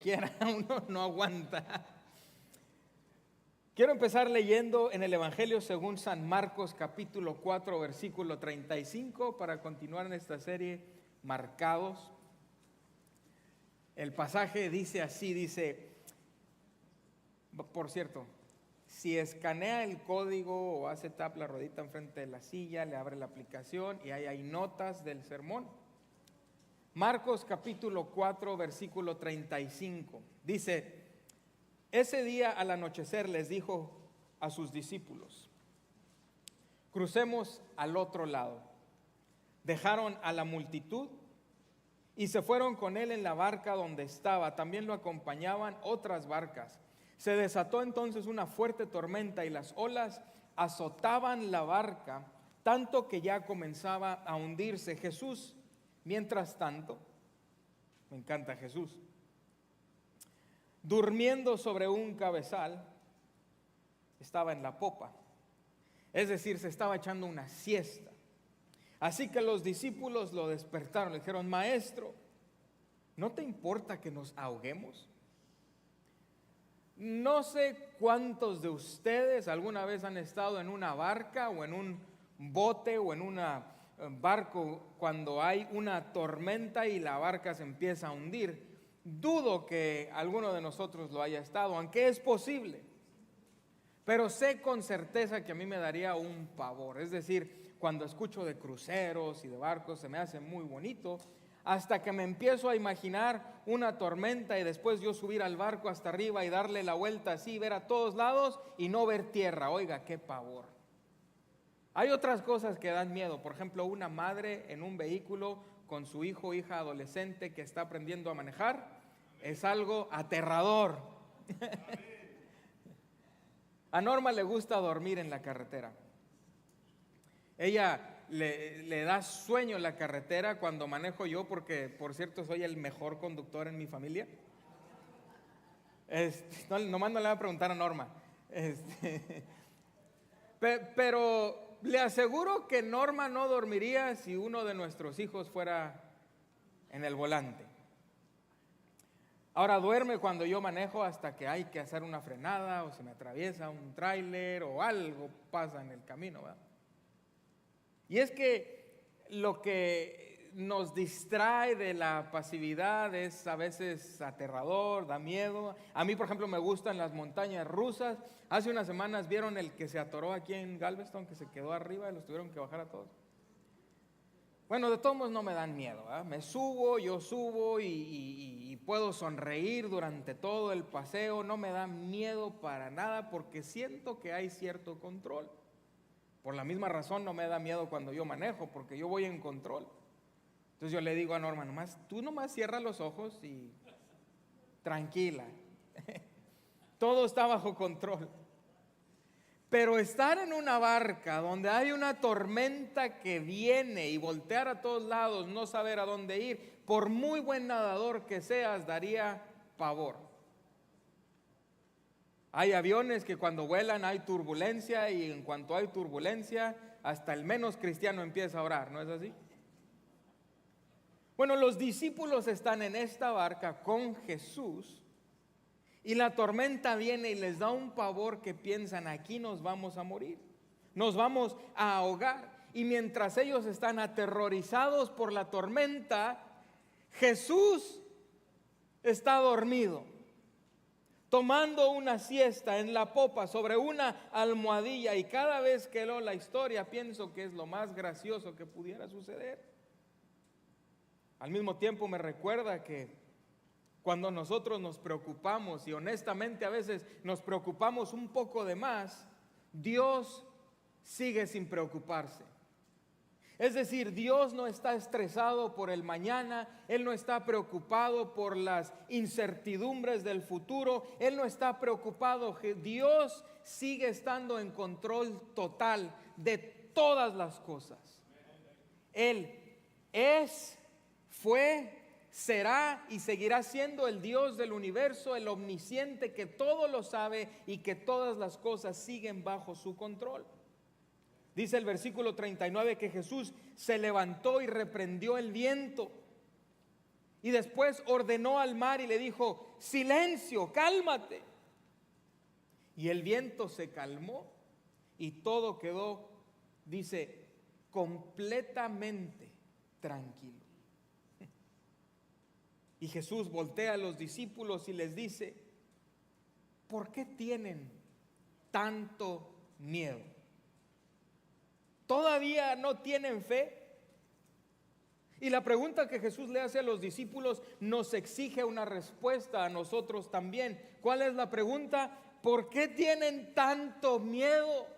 Quiera, uno no aguanta. Quiero empezar leyendo en el Evangelio según San Marcos capítulo 4 versículo 35 para continuar en esta serie Marcados. El pasaje dice así, por cierto, si escanea el código o hace tap la rodita enfrente de la silla, le abre la aplicación y ahí hay notas del sermón. Marcos capítulo 4 versículo 35 dice: ese día al anochecer les dijo a sus discípulos: crucemos al otro lado. Dejaron a la multitud y se fueron con él en la barca donde estaba. También lo acompañaban otras barcas. Se desató entonces una fuerte tormenta y las olas azotaban la barca, tanto que ya comenzaba a hundirse. Jesús, mientras tanto, me encanta Jesús, durmiendo sobre un cabezal, estaba en la popa. Es decir, se estaba echando una siesta. Así que los discípulos lo despertaron, le dijeron: maestro, ¿no te importa que nos ahoguemos? No sé cuántos de ustedes alguna vez han estado en una barca o en un bote o en un barco cuando hay una tormenta y la barca se empieza a hundir. Dudo que alguno de nosotros lo haya estado, aunque es posible. Pero sé con certeza que a mí me daría un pavor. Es decir, cuando escucho de cruceros y de barcos se me hace muy bonito, hasta que me empiezo a imaginar una tormenta y después yo subir al barco hasta arriba y darle la vuelta así, ver a todos lados y no ver tierra. Oiga, qué pavor. Hay otras cosas que dan miedo. Por ejemplo, una madre en un vehículo con su hijo o hija adolescente que está aprendiendo a manejar. Es algo aterrador. A Norma le gusta dormir en la carretera. Ella le da sueño en la carretera cuando manejo yo, porque por cierto soy el mejor conductor en mi familia. Nomás no le voy a preguntar a Norma. Pero le aseguro que Norma no dormiría si uno de nuestros hijos fuera en el volante. Ahora duerme cuando yo manejo hasta que hay que hacer una frenada o se me atraviesa un tráiler o algo pasa en el camino, ¿verdad? Y es que lo que nos distrae de la pasividad es a veces aterrador, da miedo. A mí, por ejemplo, me gustan las montañas rusas. Hace unas semanas vieron el que se atoró aquí en Galveston, que se quedó arriba y los tuvieron que bajar a todos. Bueno, de todos modos no me dan miedo, ¿eh? Yo subo y puedo sonreír durante todo el paseo. No me da miedo para nada porque siento que hay cierto control. Por la misma razón no me da miedo cuando yo manejo, porque yo voy en control. Entonces yo le digo a Norma: tú nomás cierra los ojos y tranquila. Todo está bajo control. Pero estar en una barca donde hay una tormenta que viene y voltear a todos lados, no saber a dónde ir, por muy buen nadador que seas, daría pavor. Hay aviones que cuando vuelan hay turbulencia y en cuanto hay turbulencia, hasta el menos cristiano empieza a orar, ¿no es así? Bueno, los discípulos están en esta barca con Jesús y la tormenta viene y les da un pavor que piensan: aquí nos vamos a morir, nos vamos a ahogar. Y mientras ellos están aterrorizados por la tormenta, Jesús está dormido, tomando una siesta en la popa sobre una almohadilla. Y cada vez que leo la historia pienso que es lo más gracioso que pudiera suceder. Al mismo tiempo me recuerda que cuando nosotros nos preocupamos, y honestamente a veces nos preocupamos un poco de más, Dios sigue sin preocuparse. Es decir, Dios no está estresado por el mañana, Él no está preocupado por las incertidumbres del futuro, Él no está preocupado. Dios sigue estando en control total de todas las cosas. Él es, fue, será y seguirá siendo el Dios del universo, el omnisciente que todo lo sabe y que todas las cosas siguen bajo su control. Dice el versículo 39 que Jesús se levantó y reprendió el viento Y después ordenó al mar y le dijo: silencio, cálmate. Y el viento se calmó y todo quedó, dice, completamente tranquilo. Y Jesús voltea a los discípulos y les dice: ¿por qué tienen tanto miedo? ¿Todavía no tienen fe? Y la pregunta que Jesús le hace a los discípulos nos exige una respuesta a nosotros también. ¿Cuál es la pregunta? ¿Por qué tienen tanto miedo?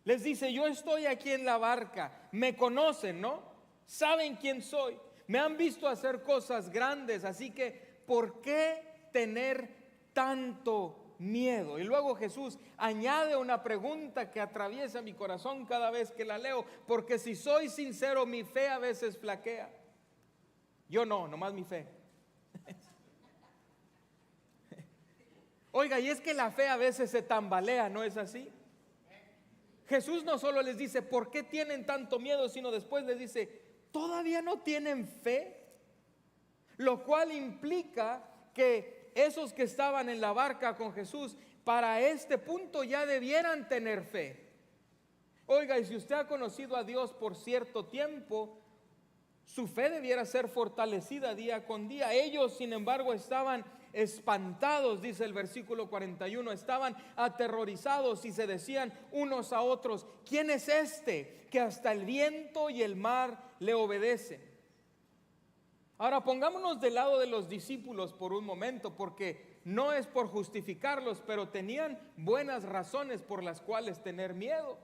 Les dice: yo estoy aquí en la barca, me conocen, ¿no? Saben quién soy, me han visto hacer cosas grandes, así que ¿por qué tener tanto miedo? Y luego Jesús añade una pregunta que atraviesa mi corazón cada vez que la leo, porque si soy sincero, mi fe a veces flaquea. Yo no, nomás mi fe. Oiga, y es que la fe a veces se tambalea, ¿no es así? Jesús no solo les dice: ¿por qué tienen tanto miedo?, sino después les dice: ¿todavía no tienen fe? Lo cual implica que esos que estaban en la barca con Jesús, para este punto ya debieran tener fe. Oiga, y si usted ha conocido a Dios por cierto tiempo, su fe debiera ser fortalecida día con día. Ellos, sin embargo, estaban espantados, dice el versículo 41, estaban aterrorizados y se decían unos a otros: ¿quién es este que hasta el viento y el mar le obedecen? Ahora pongámonos del lado de los discípulos por un momento, porque no es por justificarlos, pero tenían buenas razones por las cuales tener miedo.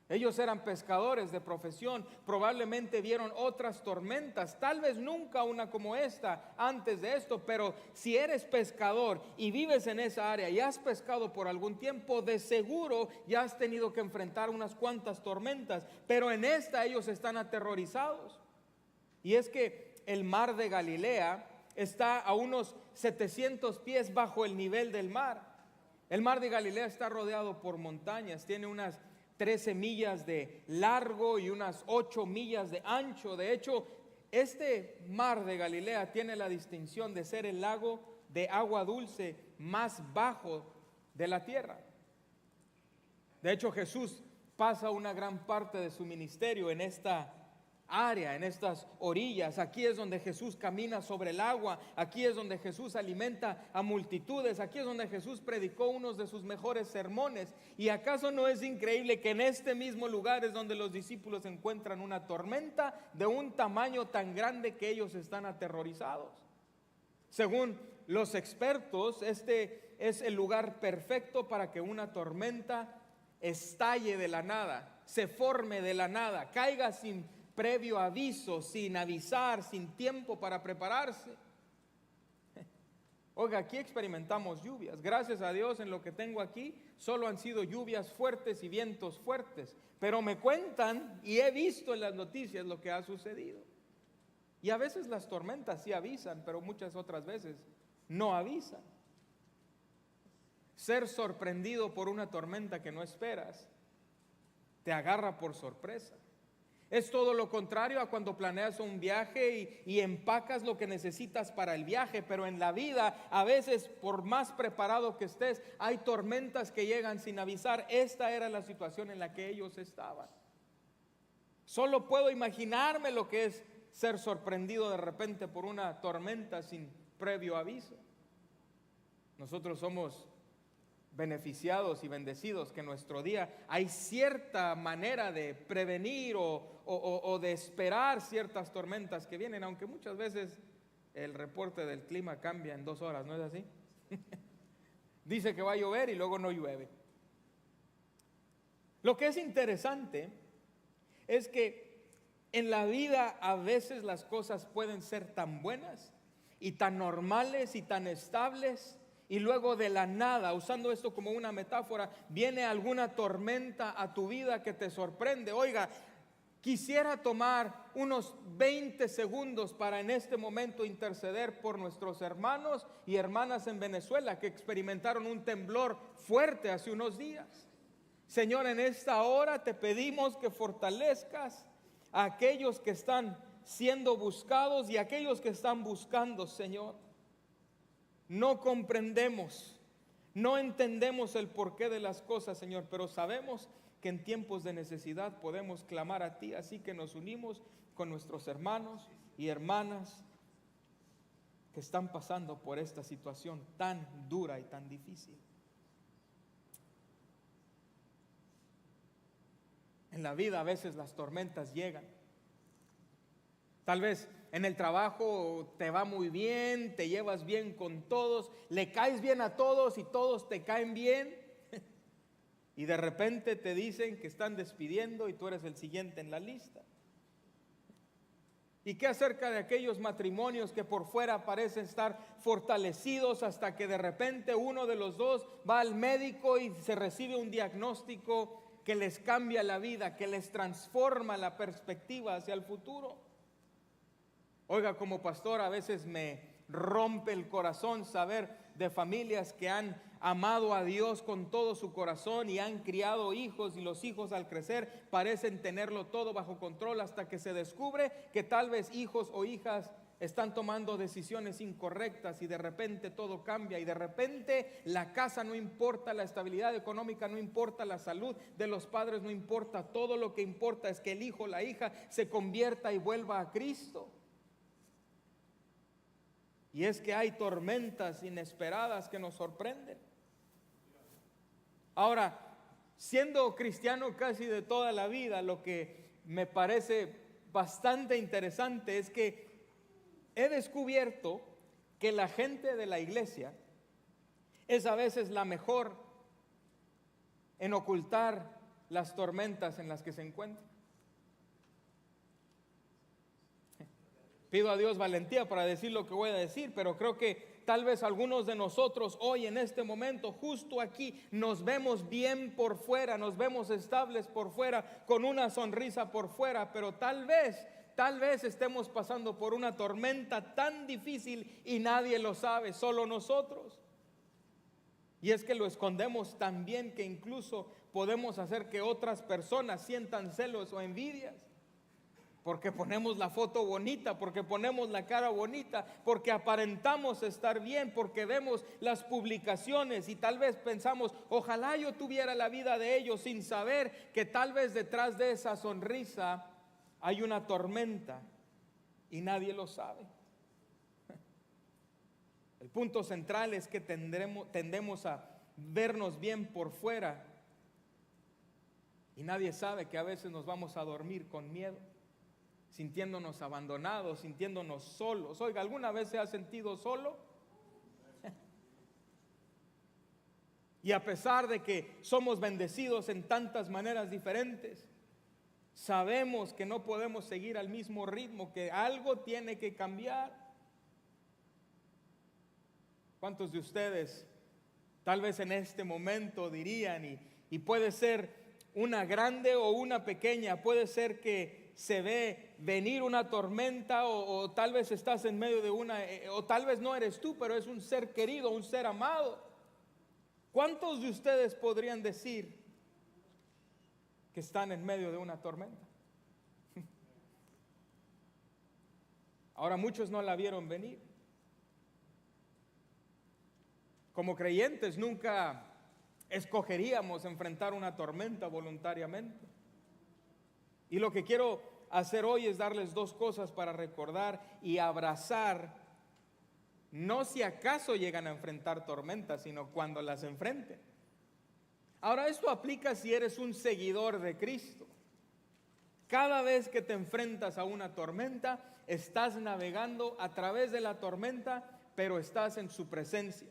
Ellos eran pescadores de profesión, probablemente vieron otras tormentas, tal vez nunca una como esta antes de esto, pero si eres pescador y vives en esa área y has pescado por algún tiempo, de seguro ya has tenido que enfrentar unas cuantas tormentas, pero en esta ellos están aterrorizados. Y es que el mar de Galilea está a unos 700 pies bajo el nivel del mar. El mar de Galilea está rodeado por montañas, tiene unas 13 millas de largo y unas 8 millas de ancho. De hecho, este mar de Galilea tiene la distinción de ser el lago de agua dulce más bajo de la tierra. De hecho, Jesús pasa una gran parte de su ministerio en esta área, en estas orillas. Aquí es donde Jesús camina sobre el agua, aquí es donde Jesús alimenta a multitudes, aquí es donde Jesús predicó unos de sus mejores sermones. ¿Y acaso no es increíble que en este mismo lugar es donde los discípulos encuentran una tormenta de un tamaño tan grande que ellos están aterrorizados? Según los expertos, este es el lugar perfecto para que una tormenta estalle de la nada, se forme de la nada, caiga sin previo aviso, sin avisar, sin tiempo para prepararse. Oiga, aquí experimentamos lluvias. Gracias a Dios, en lo que tengo aquí solo han sido lluvias fuertes y vientos fuertes, pero me cuentan y he visto en las noticias lo que ha sucedido. Y a veces las tormentas sí avisan, pero muchas otras veces no avisan. Ser sorprendido por una tormenta que no esperas te agarra por sorpresa. Es todo lo contrario a cuando planeas un viaje y empacas lo que necesitas para el viaje, pero en la vida a veces, por más preparado que estés, hay tormentas que llegan sin avisar. Esta era la situación en la que ellos estaban. Solo puedo imaginarme lo que es ser sorprendido de repente por una tormenta sin previo aviso. Nosotros somos beneficiados y bendecidos que en nuestro día hay cierta manera de prevenir o de esperar ciertas tormentas que vienen, aunque muchas veces el reporte del clima cambia en 2 horas, ¿no es así? Dice que va a llover y luego no llueve. Lo que es interesante es que en la vida a veces las cosas pueden ser tan buenas y tan normales y tan estables, y luego de la nada, usando esto como una metáfora, viene alguna tormenta a tu vida que te sorprende. Oiga, quisiera tomar unos 20 segundos para en este momento interceder por nuestros hermanos y hermanas en Venezuela que experimentaron un temblor fuerte hace unos días. Señor, en esta hora te pedimos que fortalezcas a aquellos que están siendo buscados y aquellos que están buscando, Señor. No comprendemos, no entendemos el porqué de las cosas, Señor, pero sabemos que en tiempos de necesidad podemos clamar a ti, así que nos unimos con nuestros hermanos y hermanas que están pasando por esta situación tan dura y tan difícil. En la vida a veces las tormentas llegan. Tal vez en el trabajo te va muy bien, te llevas bien con todos, le caes bien a todos y todos te caen bien. Y de repente te dicen que están despidiendo y tú eres el siguiente en la lista. ¿Y qué acerca de aquellos matrimonios que por fuera parecen estar fortalecidos hasta que de repente uno de los dos va al médico y se recibe un diagnóstico que les cambia la vida, que les transforma la perspectiva hacia el futuro? Oiga, como pastor a veces me rompe el corazón saber de familias que han amado a Dios con todo su corazón y han criado hijos, y los hijos al crecer parecen tenerlo todo bajo control hasta que se descubre que tal vez hijos o hijas están tomando decisiones incorrectas y de repente todo cambia y de repente la casa no importa, la estabilidad económica no importa, la salud de los padres no importa, todo lo que importa es que el hijo o la hija se convierta y vuelva a Cristo. Y es que hay tormentas inesperadas que nos sorprenden. Ahora, siendo cristiano casi de toda la vida, lo que me parece bastante interesante es que he descubierto que la gente de la iglesia es a veces la mejor en ocultar las tormentas en las que se encuentra. Pido a Dios valentía para decir lo que voy a decir, pero creo que tal vez algunos de nosotros hoy en este momento, justo aquí, nos vemos bien por fuera, nos vemos estables por fuera, con una sonrisa por fuera, pero tal vez estemos pasando por una tormenta tan difícil y nadie lo sabe, solo nosotros. Y es que lo escondemos tan bien que incluso podemos hacer que otras personas sientan celos o envidias. Porque ponemos la foto bonita, porque ponemos la cara bonita, porque aparentamos estar bien, porque vemos las publicaciones y tal vez pensamos, ojalá yo tuviera la vida de ellos, sin saber que tal vez detrás de esa sonrisa hay una tormenta y nadie lo sabe. El punto central es que tendemos a vernos bien por fuera y nadie sabe que a veces nos vamos a dormir con miedo, sintiéndonos abandonados, sintiéndonos solos. Oiga, ¿alguna vez se ha sentido solo? Y a pesar de que somos bendecidos en tantas maneras diferentes, sabemos que no podemos seguir al mismo ritmo, que algo tiene que cambiar. ¿Cuántos de ustedes tal vez en este momento dirían, y puede ser una grande o una pequeña, puede ser que se ve venir una tormenta o tal vez estás en medio de una, o tal vez no eres tú, pero es un ser querido, un ser amado? ¿Cuántos de ustedes podrían decir que están en medio de una tormenta? Ahora, muchos no la vieron venir. Como creyentes nunca escogeríamos enfrentar una tormenta voluntariamente. Y lo que quiero hacer hoy es darles dos cosas para recordar y abrazar, no si acaso llegan a enfrentar tormentas, sino cuando las enfrenten. Ahora, esto aplica si eres un seguidor de Cristo. Cada vez que te enfrentas a una tormenta, estás navegando a través de la tormenta, pero estás en su presencia.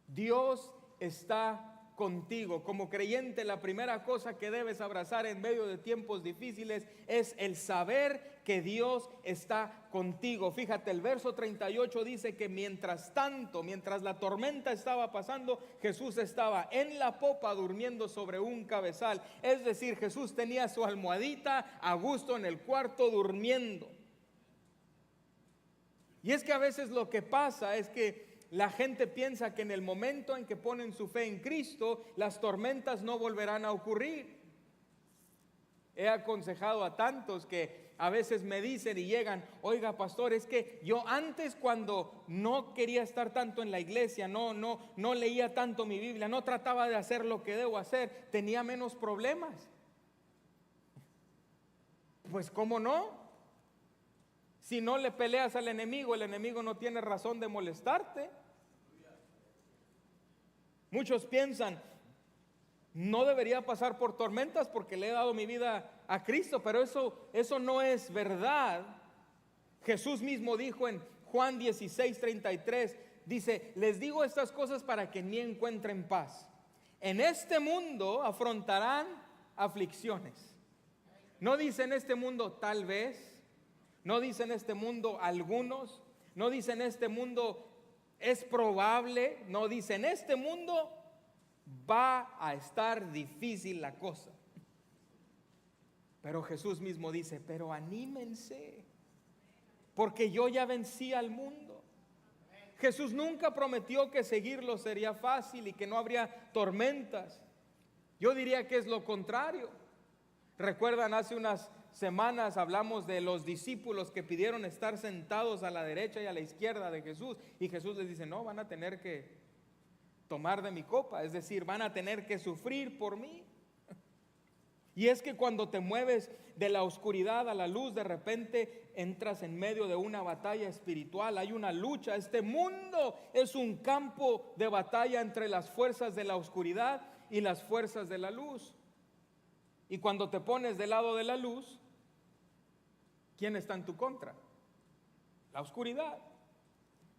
Dios está contigo. Como creyente, la primera cosa que debes abrazar en medio de tiempos difíciles es el saber que Dios está contigo. Fíjate, el verso 38 dice que mientras la tormenta estaba pasando, Jesús estaba en la popa durmiendo sobre un cabezal. Es decir, Jesús tenía su almohadita a gusto en el cuarto durmiendo. Y es que a veces lo que pasa es que la gente piensa que en el momento en que ponen su fe en Cristo, las tormentas no volverán a ocurrir. He aconsejado a tantos que a veces me dicen y llegan: oiga, pastor, es que yo antes, cuando no quería estar tanto en la iglesia, no leía tanto mi Biblia, no trataba de hacer lo que debo hacer, tenía menos problemas. Pues ¿cómo no? Si no le peleas al enemigo, el enemigo no tiene razón de molestarte. Muchos piensan: no debería pasar por tormentas porque le he dado mi vida a Cristo, pero eso no es verdad. Jesús mismo dijo en Juan 16:33, dice: les digo estas cosas para que en mí encuentren paz. En este mundo afrontarán aflicciones. No dice en este mundo tal vez, no dice en este mundo algunos, no dice en este mundo es probable, no dice en este mundo va a estar difícil la cosa. Pero Jesús mismo dice: pero anímense, porque yo ya vencí al mundo. Jesús nunca prometió que seguirlo sería fácil y que no habría tormentas. Yo diría que es lo contrario. Recuerdan, hace unas semanas hablamos de los discípulos que pidieron estar sentados a la derecha y a la izquierda de Jesús, y Jesús les dice: no, van a tener que tomar de mi copa, es decir, van a tener que sufrir por mí. Y es que cuando te mueves de la oscuridad a la luz, de repente entras en medio de una batalla espiritual, hay una lucha. Este mundo es un campo de batalla entre las fuerzas de la oscuridad y las fuerzas de la luz. Y cuando te pones del lado de la luz, ¿quién está en tu contra? La oscuridad.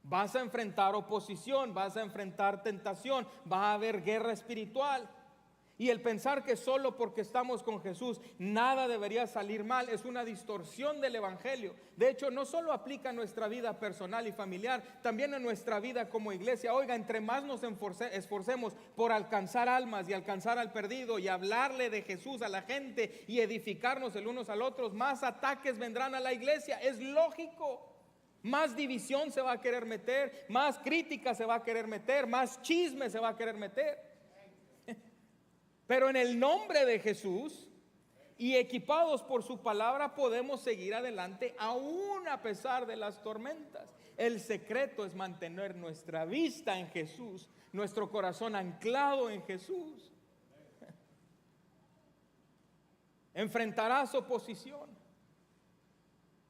Vas a enfrentar oposición, vas a enfrentar tentación, va a haber guerra espiritual. Y el pensar que solo porque estamos con Jesús nada debería salir mal es una distorsión del evangelio. De hecho, no solo aplica a nuestra vida personal y familiar, también en nuestra vida como iglesia. Oiga, entre más nos esforcemos por alcanzar almas y alcanzar al perdido y hablarle de Jesús a la gente y edificarnos el unos al otros, más ataques vendrán a la iglesia. Es lógico. Más división se va a querer meter, más crítica se va a querer meter, más chisme se va a querer meter. Pero en el nombre de Jesús y equipados por su palabra podemos seguir adelante aún a pesar de las tormentas. El secreto es mantener nuestra vista en Jesús, nuestro corazón anclado en Jesús. Enfrentarás oposición.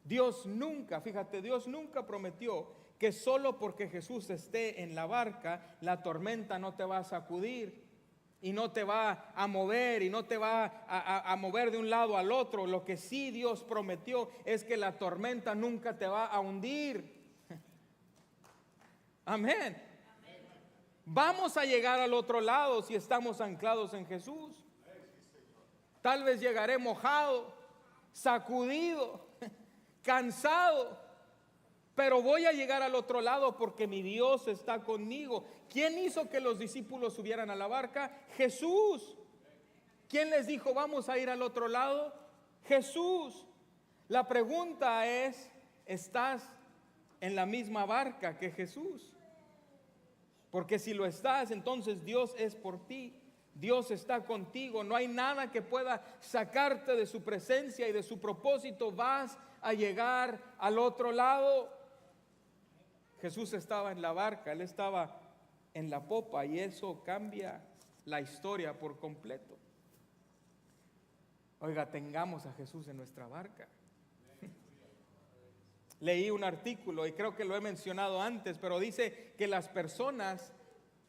Dios nunca prometió que solo porque Jesús esté en la barca, la tormenta no te va a sacudir y no te va a mover y no te va a mover de un lado al otro. Lo que sí Dios prometió es que la tormenta nunca te va a hundir. Amén. Vamos a llegar al otro lado si estamos anclados en Jesús. Tal vez llegaré mojado, sacudido, cansado, pero voy a llegar al otro lado porque mi Dios está conmigo. ¿Quién hizo que los discípulos subieran a la barca? Jesús. ¿Quién les dijo vamos a ir al otro lado? Jesús. La pregunta es: ¿estás en la misma barca que Jesús? Porque si lo estás, entonces Dios es por ti. Dios está contigo. No hay nada que pueda sacarte de su presencia y de su propósito. Vas a llegar al otro lado. Jesús estaba en la barca, Él estaba en la popa, y eso cambia la historia por completo. Oiga, tengamos a Jesús en nuestra barca. Leí un artículo y creo que lo he mencionado antes, pero dice que las personas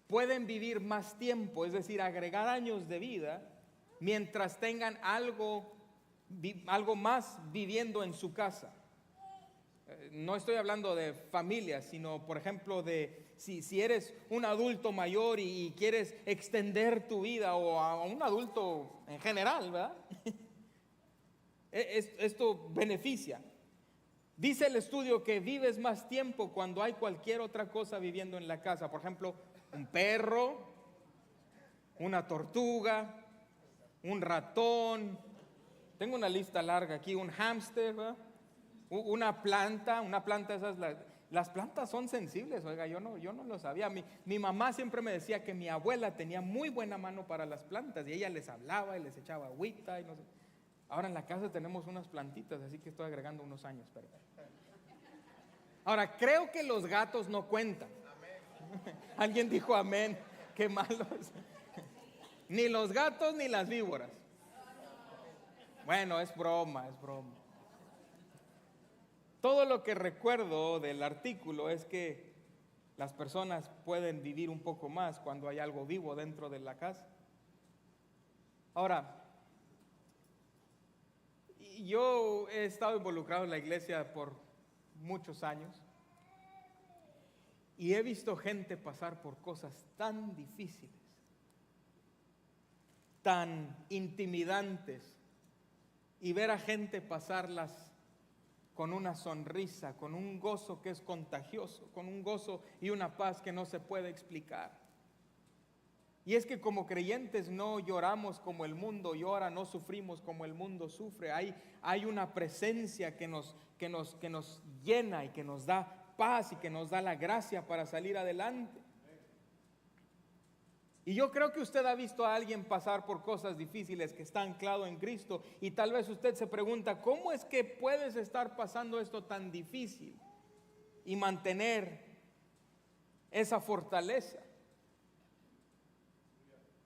pueden vivir más tiempo, es decir, agregar años de vida, mientras tengan algo más viviendo en su casa. No estoy hablando de familia, sino por ejemplo de si eres un adulto mayor y quieres extender tu vida, o a un adulto en general, ¿verdad? Esto beneficia. Dice el estudio que vives más tiempo cuando hay cualquier otra cosa viviendo en la casa. Por ejemplo, un perro, una tortuga, un ratón. Tengo una lista larga aquí, un hámster, ¿verdad? Una planta esas, las plantas son sensibles. Oiga, yo no lo sabía. Mi mamá siempre me decía que mi abuela tenía muy buena mano para las plantas y ella les hablaba y les echaba agüita y no sé. Ahora en la casa tenemos unas plantitas, así que estoy agregando unos años. Pero... Ahora, creo que los gatos no cuentan. Alguien dijo amén. Qué malos. Ni los gatos ni las víboras. Bueno, es broma, es broma. Todo lo que recuerdo del artículo es que las personas pueden vivir un poco más cuando hay algo vivo dentro de la casa. Ahora, yo he estado involucrado en la iglesia por muchos años y he visto gente pasar por cosas tan difíciles, tan intimidantes, y ver a gente pasarlas con una sonrisa, con un gozo que es contagioso, con un gozo y una paz que no se puede explicar. Y es que como creyentes no lloramos como el mundo llora, no sufrimos como el mundo sufre. Hay una presencia que nos llena y que nos da paz y que nos da la gracia para salir adelante. Y yo creo que usted ha visto a alguien pasar por cosas difíciles, que está anclado en Cristo, y tal vez usted se pregunta, ¿cómo es que puedes estar pasando esto tan difícil y mantener esa fortaleza?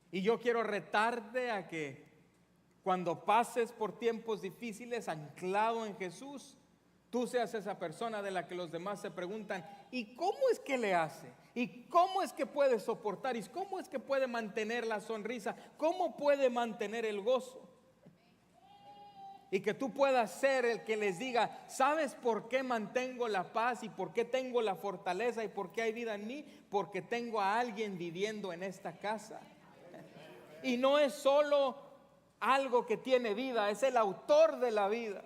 Y yo quiero retarte a que cuando pases por tiempos difíciles anclado en Jesús, tú seas esa persona de la que los demás se preguntan, ¿y cómo es que le hace? ¿Y cómo es que puede soportar? ¿Y cómo es que puede mantener la sonrisa? ¿Cómo puede mantener el gozo? Y que tú puedas ser el que les diga, ¿sabes por qué mantengo la paz y por qué tengo la fortaleza y por qué hay vida en mí? Porque tengo a alguien viviendo en esta casa. Y no es solo algo que tiene vida, es el autor de la vida.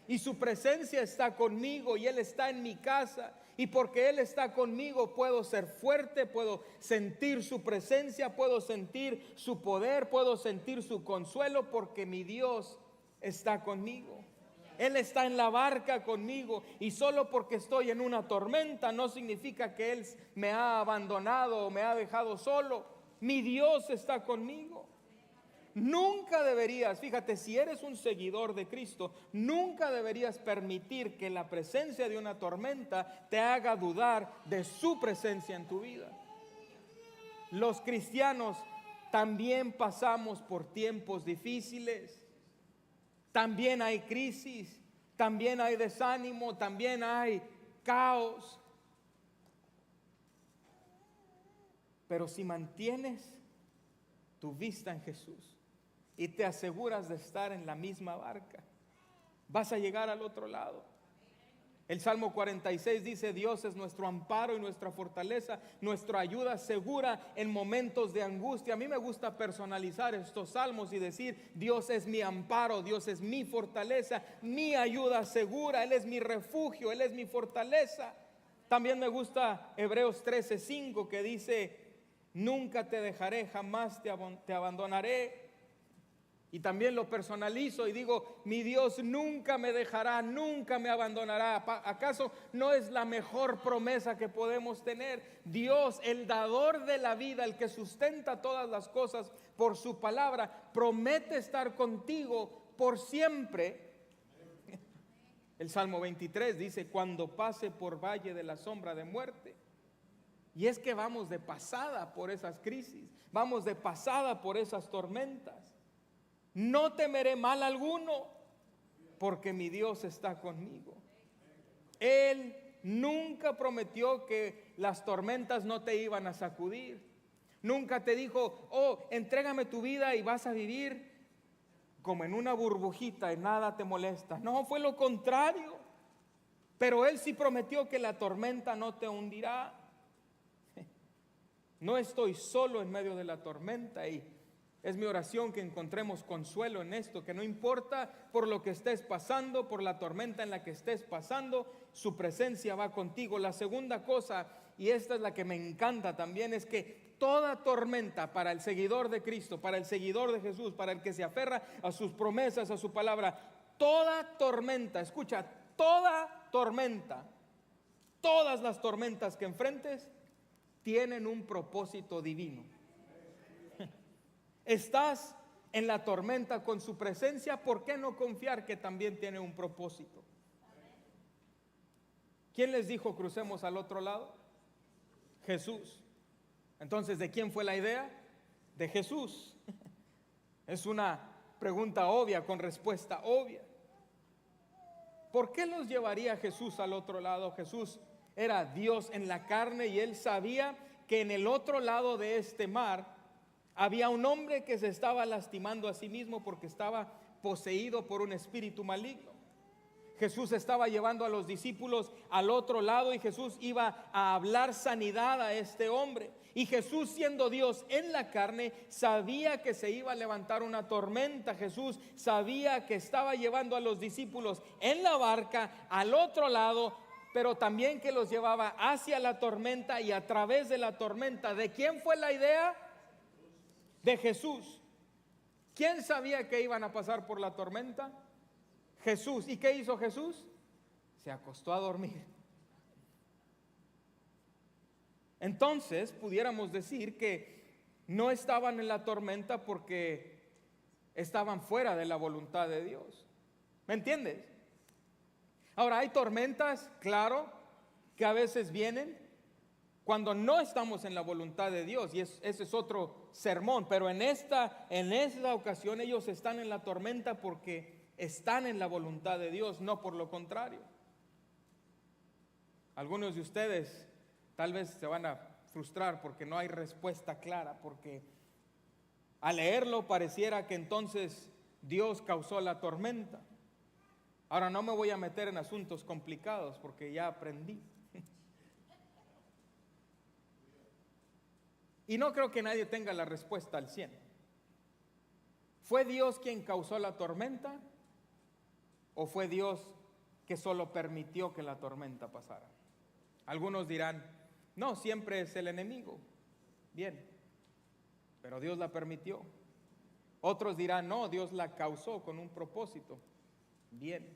Y su presencia está conmigo y Él está en mi casa. Y porque Él está conmigo puedo ser fuerte, puedo sentir su presencia, puedo sentir su poder, puedo sentir su consuelo, porque mi Dios está conmigo. Él está en la barca conmigo, y solo porque estoy en una tormenta no significa que Él me ha abandonado o me ha dejado solo. Mi Dios está conmigo. Nunca deberías, fíjate, si eres un seguidor de Cristo, nunca deberías permitir que la presencia de una tormenta te haga dudar de su presencia en tu vida. Los cristianos también pasamos por tiempos difíciles, también hay crisis, también hay desánimo, también hay caos. Pero si mantienes tu vista en Jesús y te aseguras de estar en la misma barca, vas a llegar al otro lado. El Salmo 46 dice, Dios es nuestro amparo y nuestra fortaleza, nuestra ayuda segura en momentos de angustia. A mí me gusta personalizar estos salmos y decir, Dios es mi amparo, Dios es mi fortaleza, mi ayuda segura, Él es mi refugio, Él es mi fortaleza. También me gusta Hebreos 13:5 que dice, nunca te dejaré, jamás te abandonaré. Y también lo personalizo y digo, mi Dios nunca me dejará, nunca me abandonará. ¿Acaso no es la mejor promesa que podemos tener? Dios, el dador de la vida, el que sustenta todas las cosas por su palabra, promete estar contigo por siempre. El Salmo 23 dice, cuando pase por valle de la sombra de muerte. Y es que vamos de pasada por esas crisis, vamos de pasada por esas tormentas. No temeré mal alguno, porque mi Dios está conmigo. Él nunca prometió que las tormentas no te iban a sacudir. Nunca te dijo, oh, entrégame tu vida y vas a vivir como en una burbujita y nada te molesta. No, fue lo contrario. Pero Él sí prometió que la tormenta no te hundirá. No estoy solo en medio de la tormenta, y es mi oración que encontremos consuelo en esto, que no importa por lo que estés pasando, por la tormenta en la que estés pasando, su presencia va contigo. La segunda cosa, y esta es la que me encanta también, es que toda tormenta para el seguidor de Cristo, para el seguidor de Jesús, para el que se aferra a sus promesas, a su palabra, toda tormenta, escucha, toda tormenta, todas las tormentas que enfrentes tienen un propósito divino. Estás en la tormenta con su presencia, ¿por qué no confiar que también tiene un propósito? ¿Quién les dijo crucemos al otro lado? Jesús. Entonces, ¿de quién fue la idea? De Jesús. Es una pregunta obvia con respuesta obvia. ¿Por qué los llevaría Jesús al otro lado? Jesús era Dios en la carne y él sabía que en el otro lado de este mar había un hombre que se estaba lastimando a sí mismo porque estaba poseído por un espíritu maligno. Jesús estaba llevando a los discípulos al otro lado y Jesús iba a hablar sanidad a este hombre. Y Jesús, siendo Dios en la carne, sabía que se iba a levantar una tormenta. Jesús sabía que estaba llevando a los discípulos en la barca al otro lado, pero también que los llevaba hacia la tormenta y a través de la tormenta. ¿De quién fue la idea? De Jesús. ¿Quién sabía que iban a pasar por la tormenta? Jesús. ¿Y qué hizo Jesús? Se acostó a dormir. Entonces pudiéramos decir que no estaban en la tormenta porque estaban fuera de la voluntad de Dios. ¿Me entiendes? Ahora, hay tormentas, claro, que a veces vienen cuando no estamos en la voluntad de Dios, y ese es otro sermón, pero en esta ocasión ellos están en la tormenta porque están en la voluntad de Dios, no por lo contrario. Algunos de ustedes tal vez se van a frustrar porque no hay respuesta clara, porque al leerlo pareciera que entonces Dios causó la tormenta. Ahora, no me voy a meter en asuntos complicados porque ya aprendí. Y no creo que nadie tenga la respuesta al 100. ¿Fue Dios quien causó la tormenta? ¿O fue Dios que solo permitió que la tormenta pasara? Algunos dirán, no, siempre es el enemigo. Bien, pero Dios la permitió. Otros dirán, no, Dios la causó con un propósito. Bien,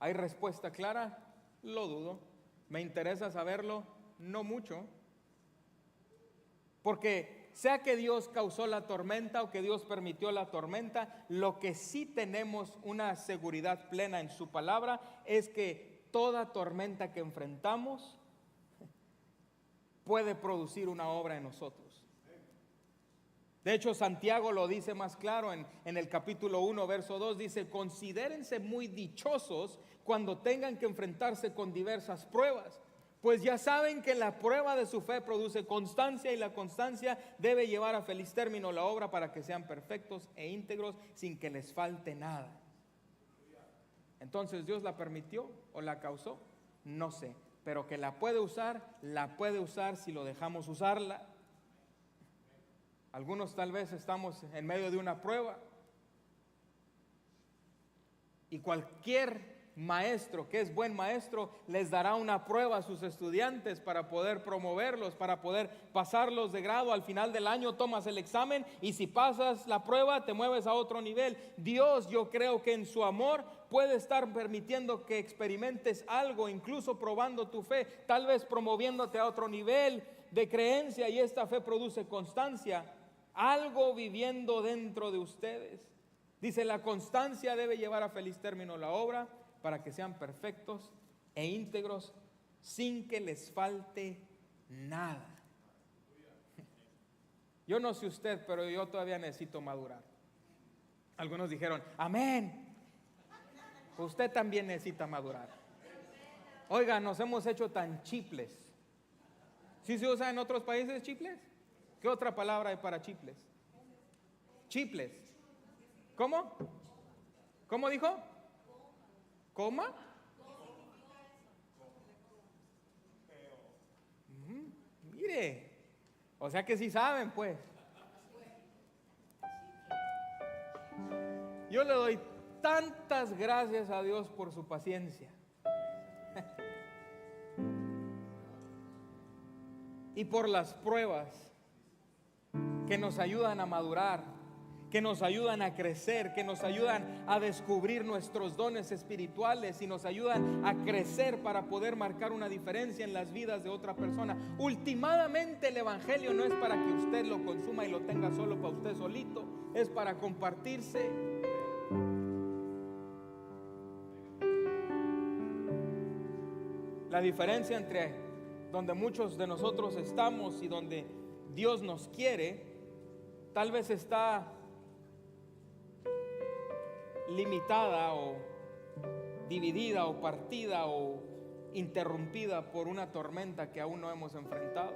¿hay respuesta clara? Lo dudo. ¿Me interesa saberlo? No mucho. Porque sea que Dios causó la tormenta o que Dios permitió la tormenta, lo que sí tenemos una seguridad plena en su palabra es que toda tormenta que enfrentamos puede producir una obra en nosotros. De hecho, Santiago lo dice más claro en el capítulo 1, verso 2, dice, considérense muy dichosos cuando tengan que enfrentarse con diversas pruebas, pues ya saben que la prueba de su fe produce constancia y la constancia debe llevar a feliz término la obra para que sean perfectos e íntegros sin que les falte nada. Entonces, ¿Dios la permitió o la causó? No sé, pero que la puede usar si lo dejamos usarla. Algunos tal vez estamos en medio de una prueba y cualquier maestro que es buen maestro les dará una prueba a sus estudiantes para poder promoverlos, para poder pasarlos de grado. Al final del año tomas el examen y si pasas la prueba te mueves a otro nivel. Dios, yo creo que en su amor puede estar permitiendo que experimentes algo, incluso probando tu fe, tal vez promoviéndote a otro nivel de creencia, y esta fe produce constancia, algo viviendo dentro de ustedes. Dice, la constancia debe llevar a feliz término la obra para que sean perfectos e íntegros sin que les falte nada. Yo no sé usted, pero yo todavía necesito madurar. Algunos dijeron, amén. Usted también necesita madurar. Oiga, nos hemos hecho tan chiples. ¿Sí se usa en otros países chiples? ¿Qué otra palabra hay para chiples? Chiples. ¿Cómo? ¿Cómo dijo? ¿Coma? Mire, o sea que sí saben, pues. Yo le doy tantas gracias a Dios por su paciencia. Y por las pruebas que nos ayudan a madurar, que nos ayudan a crecer, que nos ayudan a descubrir nuestros dones espirituales y nos ayudan a crecer para poder marcar una diferencia en las vidas de otra persona. Últimamente el evangelio no es para que usted lo consuma y lo tenga solo para usted solito, es para compartirse. La diferencia entre donde muchos de nosotros estamos y donde Dios nos quiere, tal vez está limitada o dividida o partida o interrumpida por una tormenta que aún no hemos enfrentado.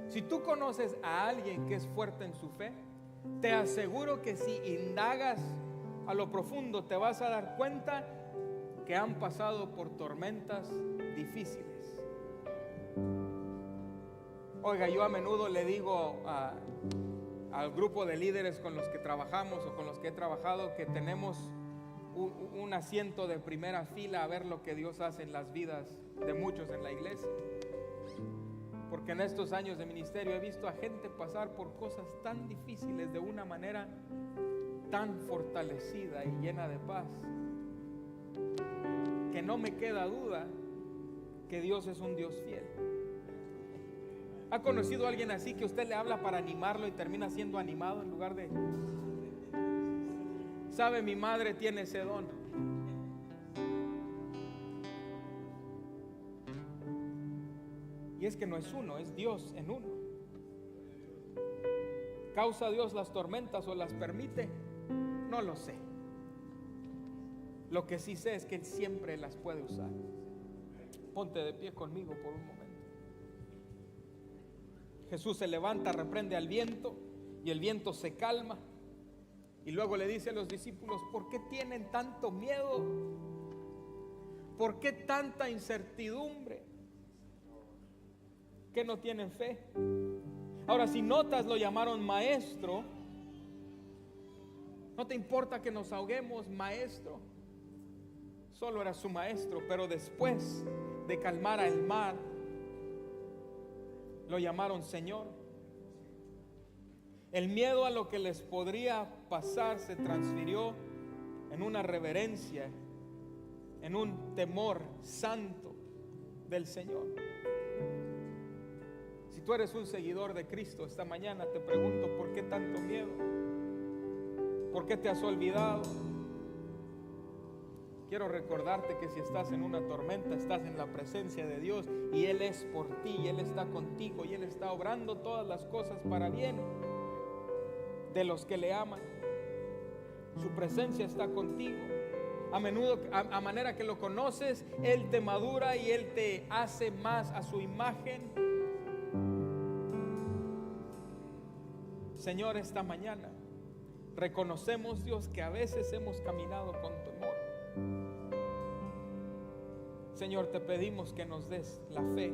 Si tú conoces a alguien que es fuerte en su fe, te aseguro que si indagas a lo profundo te vas a dar cuenta que han pasado por tormentas difíciles. Oiga, yo a menudo le digo al grupo de líderes con los que trabajamos o con los que he trabajado que tenemos un asiento de primera fila a ver lo que Dios hace en las vidas de muchos en la iglesia. Porque en estos años de ministerio he visto a gente pasar por cosas tan difíciles de una manera tan fortalecida y llena de paz, que no me queda duda que Dios es un Dios fiel. ¿Ha conocido a alguien así que usted le habla para animarlo y termina siendo animado en lugar de... Sabe, mi madre tiene ese don. Y es que no es uno, es Dios en uno. ¿Causa Dios las tormentas o las permite? No lo sé. Lo que sí sé es que Él siempre las puede usar. Ponte de pie conmigo por un momento. Jesús se levanta, reprende al viento y el viento se calma. Y luego le dice a los discípulos: ¿por qué tienen tanto miedo? ¿Por qué tanta incertidumbre? ¿Que no tienen fe? Ahora, si notas, lo llamaron maestro. No te importa que nos ahoguemos, maestro. Solo era su maestro, pero después de calmar al mar, lo llamaron Señor. El miedo a lo que les podría pasar se transfirió en una reverencia, en un temor santo del Señor. Si tú eres un seguidor de Cristo, esta mañana te pregunto: ¿por qué tanto miedo? ¿Por qué te has olvidado? Quiero recordarte que si estás en una tormenta, estás en la presencia de Dios y Él es por ti, y Él está contigo, y Él está obrando todas las cosas para bien de los que le aman. Su presencia está contigo. A menudo, a manera que lo conoces, Él te madura y Él te hace más a su imagen. Señor, esta mañana reconocemos, Dios, que a veces hemos caminado con temor. Señor, te pedimos que nos des la fe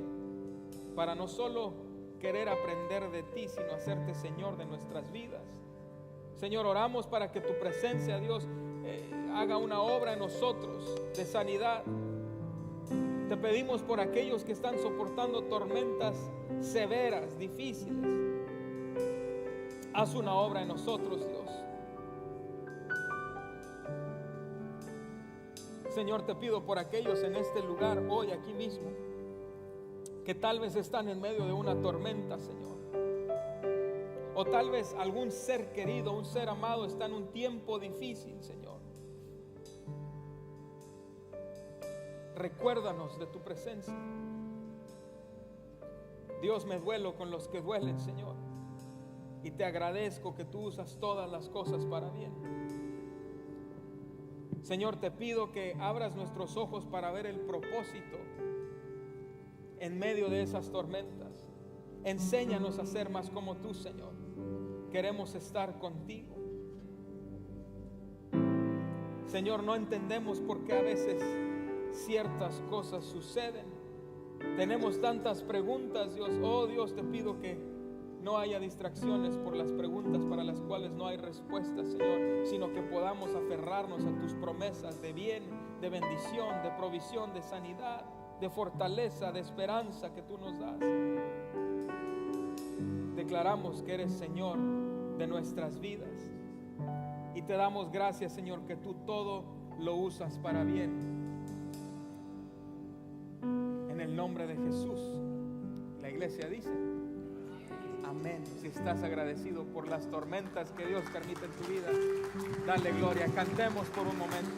para no solo querer aprender de ti, sino hacerte Señor de nuestras vidas. Señor, oramos para que tu presencia, Dios, haga una obra en nosotros de sanidad. Te pedimos por aquellos que están soportando tormentas severas, difíciles. Haz una obra en nosotros, Dios. Señor, te pido por aquellos en este lugar, hoy, aquí mismo, que tal vez están en medio de una tormenta, Señor. O tal vez algún ser querido, un ser amado está en un tiempo difícil, Señor. Recuérdanos de tu presencia. Dios, me duelo con los que duelen, Señor. Y te agradezco que tú usas todas las cosas para bien. Señor, te pido que abras nuestros ojos para ver el propósito en medio de esas tormentas. Enséñanos a ser más como tú, Señor. Queremos estar contigo. Señor, no entendemos por qué a veces ciertas cosas suceden. Tenemos tantas preguntas, Dios. Oh Dios, te pido que no haya distracciones por las preguntas para las cuales no hay respuesta, Señor, sino que podamos aferrarnos a tus promesas de bien, de bendición, de provisión, de sanidad, de fortaleza, de esperanza que tú nos das. declaramos que eres Señor de nuestras vidas. Y te damos gracias, Señor, que tú todo lo usas para bien. En el nombre de Jesús, la iglesia dice amén. Si estás agradecido por las tormentas que Dios permite en tu vida, dale gloria. Cantemos por un momento.